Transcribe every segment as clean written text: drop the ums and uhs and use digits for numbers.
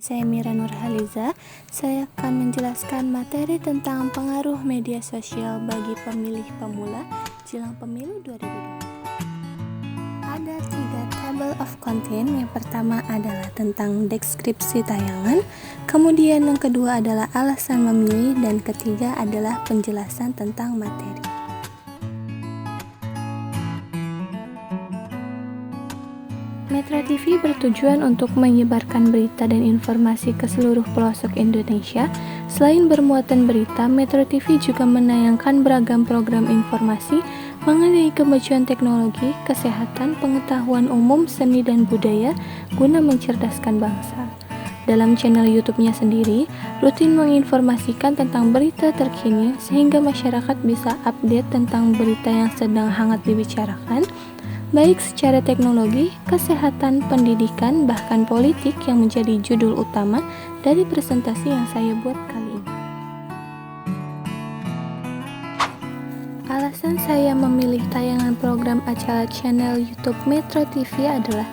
Saya Mira Nurhaliza. Saya akan menjelaskan materi tentang pengaruh media sosial bagi pemilih pemula jelang pemilu 2024. Ada 3 table of content. Yang pertama adalah tentang deskripsi tayangan, kemudian yang kedua adalah alasan memilih, dan ketiga adalah penjelasan tentang materi. Metro TV bertujuan untuk menyebarkan berita dan informasi ke seluruh pelosok Indonesia. Selain bermuatan berita, Metro TV juga menayangkan beragam program informasi mengenai kemajuan teknologi, kesehatan, pengetahuan umum, seni dan budaya guna mencerdaskan bangsa. Dalam channel YouTube-nya sendiri, rutin menginformasikan tentang berita terkini sehingga masyarakat bisa update tentang berita yang sedang hangat dibicarakan, baik secara teknologi, kesehatan, pendidikan, bahkan politik yang menjadi judul utama dari presentasi yang saya buat kali ini. Alasan saya memilih tayangan program acara channel YouTube Metro TV adalah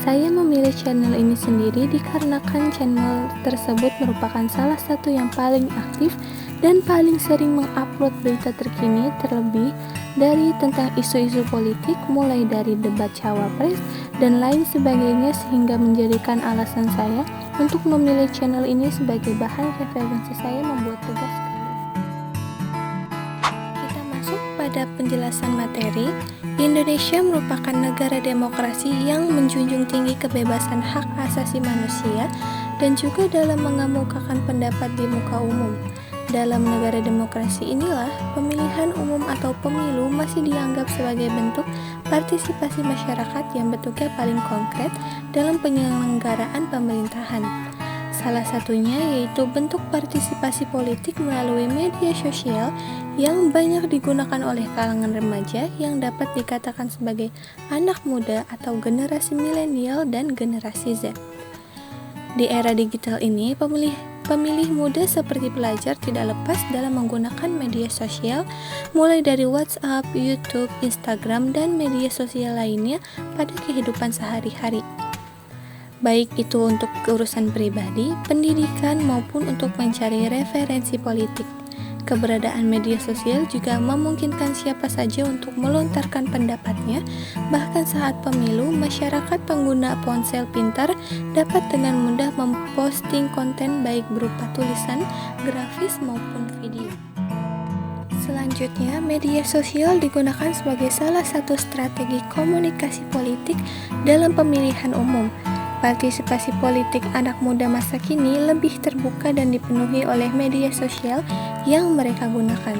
saya memilih channel ini sendiri dikarenakan channel tersebut merupakan salah satu yang paling aktif dan paling sering mengupload berita terkini, terlebih dari tentang isu-isu politik, mulai dari debat cawapres dan lain sebagainya, sehingga menjadikan alasan saya untuk memilih channel ini sebagai bahan referensi saya membuat tugas kali ini. Kita masuk pada penjelasan materi. Indonesia merupakan negara demokrasi yang menjunjung tinggi kebebasan hak asasi manusia dan juga dalam mengemukakan pendapat di muka umum. Dalam negara demokrasi inilah, pemilihan umum atau pemilu masih dianggap sebagai bentuk partisipasi masyarakat yang bentuknya paling konkret dalam penyelenggaraan pemerintahan. Salah satunya yaitu bentuk partisipasi politik melalui media sosial yang banyak digunakan oleh kalangan remaja yang dapat dikatakan sebagai anak muda atau generasi milenial dan generasi Z. Di era digital ini, pemilih muda seperti pelajar tidak lepas dalam menggunakan media sosial, mulai dari WhatsApp, YouTube, Instagram, dan media sosial lainnya pada kehidupan sehari-hari. Baik itu untuk urusan pribadi, pendidikan, maupun untuk mencari referensi politik. Keberadaan media sosial juga memungkinkan siapa saja untuk melontarkan pendapatnya. Bahkan saat pemilu, masyarakat pengguna ponsel pintar dapat dengan mudah memposting konten baik berupa tulisan, grafis, maupun video. Selanjutnya, media sosial digunakan sebagai salah satu strategi komunikasi politik dalam pemilihan umum. Partisipasi politik anak muda masa kini lebih terbuka dan dipenuhi oleh media sosial yang mereka gunakan.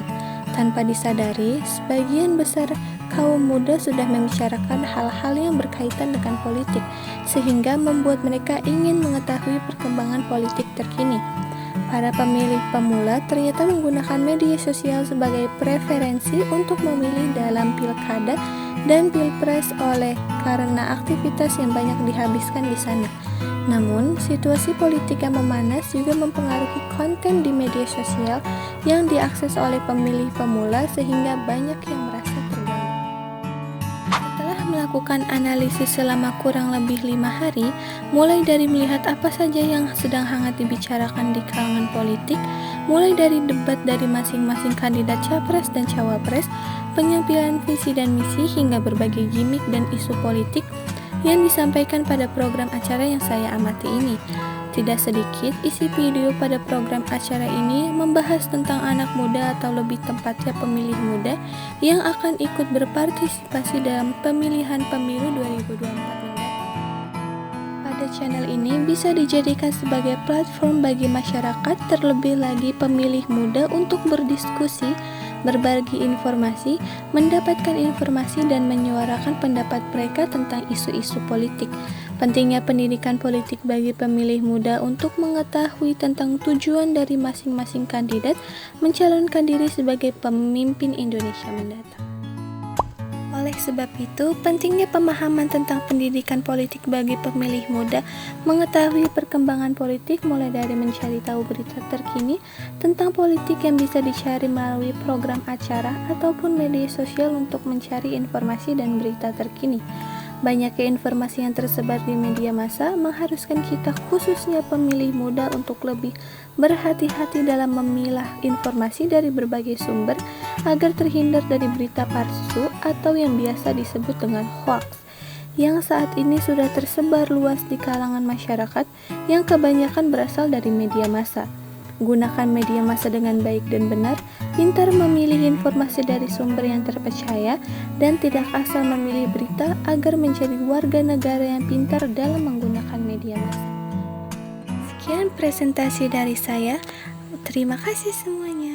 Tanpa disadari, sebagian besar kaum muda sudah membicarakan hal-hal yang berkaitan dengan politik, sehingga membuat mereka ingin mengetahui perkembangan politik terkini. Para pemilih pemula ternyata menggunakan media sosial sebagai preferensi untuk memilih dalam pilkada dan pilpres karena aktivitas yang banyak dihabiskan di sana. Namun, situasi politik yang memanas juga mempengaruhi konten di media sosial yang diakses oleh pemilih pemula sehingga banyak yang merasa terganggu. Setelah melakukan analisis selama kurang lebih 5 hari, mulai dari melihat apa saja yang sedang hangat dibicarakan di kalangan politik, mulai dari debat dari masing-masing kandidat capres dan cawapres, penyampaian visi dan misi, hingga berbagai gimmick dan isu politik yang disampaikan pada program acara yang saya amati ini. Tidak sedikit isi video pada program acara ini membahas tentang anak muda atau lebih tepatnya pemilih muda yang akan ikut berpartisipasi dalam pemilihan pemilu 2024 mendatang. Pada channel ini bisa dijadikan sebagai platform bagi masyarakat, terlebih lagi pemilih muda, untuk berdiskusi, berbagi informasi, mendapatkan informasi, dan menyuarakan pendapat mereka tentang isu-isu politik. Pentingnya pendidikan politik bagi pemilih muda untuk mengetahui tentang tujuan dari masing-masing kandidat mencalonkan diri sebagai pemimpin Indonesia mendatang. Oleh sebab itu, pentingnya pemahaman tentang pendidikan politik bagi pemilih muda, mengetahui perkembangan politik mulai dari mencari tahu berita terkini tentang politik yang bisa dicari melalui program acara ataupun media sosial untuk mencari informasi dan berita terkini. Banyaknya informasi yang tersebar di media massa mengharuskan kita, khususnya pemilih muda, untuk lebih berhati-hati dalam memilah informasi dari berbagai sumber agar terhindar dari berita palsu atau yang biasa disebut dengan hoax, yang saat ini sudah tersebar luas di kalangan masyarakat yang kebanyakan berasal dari media massa. Gunakan media massa dengan baik dan benar, pintar memilih informasi dari sumber yang terpercaya, dan tidak asal memilih berita agar menjadi warga negara yang pintar dalam menggunakan media massa. Sekian presentasi dari saya. Terima kasih semuanya.